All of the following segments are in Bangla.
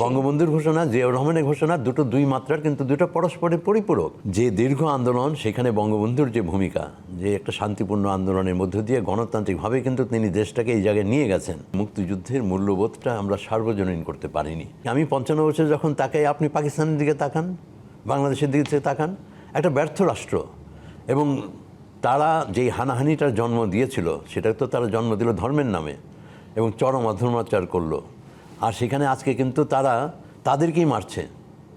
বঙ্গবন্ধুর ঘোষণা, জিয়াউর রহমানের ঘোষণা দুটো দুই মাত্রার, কিন্তু দুটো পরস্পরের পরিপূরক। যে দীর্ঘ আন্দোলন, সেখানে বঙ্গবন্ধুর যে ভূমিকা, যে একটা শান্তিপূর্ণ আন্দোলনের মধ্য দিয়ে গণতান্ত্রিকভাবে কিন্তু তিনি দেশটাকে এই জায়গায় নিয়ে গেছেন। মুক্তিযুদ্ধের মূল্যবোধটা আমরা সার্বজনীন করতে পারিনি। আমি 55 বছর যখন তাকাই, আপনি পাকিস্তানের দিকে তাকান, বাংলাদেশের দিকে তাকান, একটা ব্যর্থ রাষ্ট্র। এবং তারা যেই হানাহানিটার জন্ম দিয়েছিল, সেটা তো তারা জন্ম দিল ধর্মের নামে এবং চরম অধর্মাচার করলো। আর সেখানে আজকে কিন্তু তারা তাদেরকেই মারছে,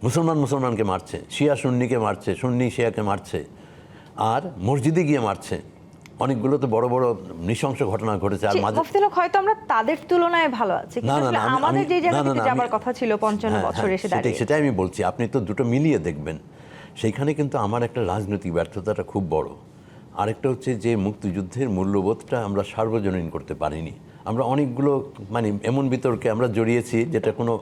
মুসলমানকে মারছে, শিয়া সুন্নিকে মারছে, সুন্নি শিয়াকে মারছে, আর মসজিদে গিয়ে মারছে। অনেকগুলো তো বড় বড় নৃশংস ঘটনা ঘটেছে। আর মাঝে হয়তো আমরা তাদের তুলনায় ভালো আছি, কিন্তু আমাদের যে জায়গা থেকে যাবার কথা ছিল 55 বছর এসে দাঁড়িয়ে, সেটাই আমি বলছি। আপনি তো দুটো মিলিয়ে দেখবেন, সেইখানে কিন্তু আমার একটা রাজনৈতিক ব্যর্থতাটা খুব বড়। আরেকটা হচ্ছে যে মুক্তিযুদ্ধের মূল্যবোধটা আমরা সার্বজনীন করতে পারিনি। আমরা অনেকগুলো এমন বিতর্কে আমরা জড়িয়েছি যেটা কোনো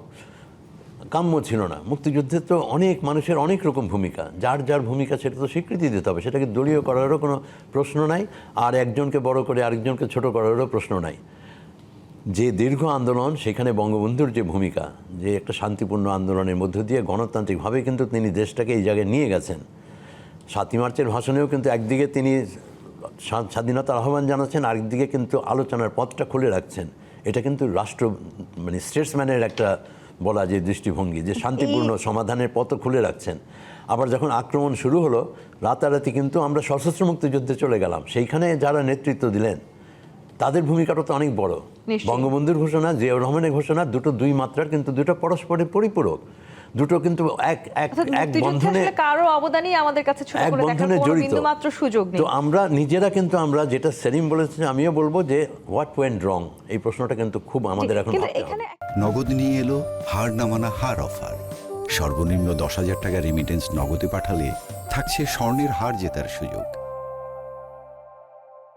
কাম্য ছিল না। মুক্তিযুদ্ধে তো অনেক মানুষের অনেক রকম ভূমিকা, যার যার ভূমিকা সেটা তো স্বীকৃতি দিতে হবে, সেটাকে দলীয় করারও কোনো প্রশ্ন নাই, আর একজনকে বড় করে আরেকজনকে ছোট করারও প্রশ্ন নাই। যে দীর্ঘ আন্দোলন, সেখানে বঙ্গবন্ধুর যে ভূমিকা, যে একটা শান্তিপূর্ণ আন্দোলনের মধ্য দিয়ে গণতান্ত্রিকভাবে কিন্তু তিনি দেশটাকে এই জায়গায় নিয়ে গেছেন। 7ই মার্চের ভাষণেও কিন্তু একদিকে তিনি স্বাধীনতার আহ্বান জানাচ্ছেন, আরেকদিকে কিন্তু আলোচনার পথটা খুলে রাখছেন। এটা কিন্তু রাষ্ট্র স্টেটসম্যানের একটা বলা যে দৃষ্টিভঙ্গি, যে শান্তিপূর্ণ সমাধানের পথ খুলে রাখছেন। আবার যখন আক্রমণ শুরু হলো, রাতারাতি কিন্তু আমরা সশস্ত্র মুক্তিযুদ্ধে চলে গেলাম। সেইখানে যারা নেতৃত্ব দিলেন তাদের ভূমিকাটা তো অনেক বড়। বঙ্গবন্ধুর ঘোষণা, জিয়াউর রহমানের ঘোষণা দুটো দুই মাত্রার, কিন্তু দুটো পরস্পরের পরিপূরক। দুটো কিন্তু এক বন্ধনে, কারো অবদানই আমাদের কাছে ছোট করে দেখার কোনো বিন্দুমাত্র সুযোগ নেই। তো আমরা নিজেরা কিন্তু আমরা যেটা সেলিম বলেছেন, আমিও বলবো যে হোয়াট ওয়েন্ট রং, এই প্রশ্নটা কিন্তু খুব আমাদের এখন ভাবতে হবে। নগদ নিয়ে এলো হার না মানা হার অফার। সর্বনিম্ন 10,000 টাকা রেমিটেন্স নগদে পাঠালে থাকছে স্বর্ণের হার জেতার সুযোগ।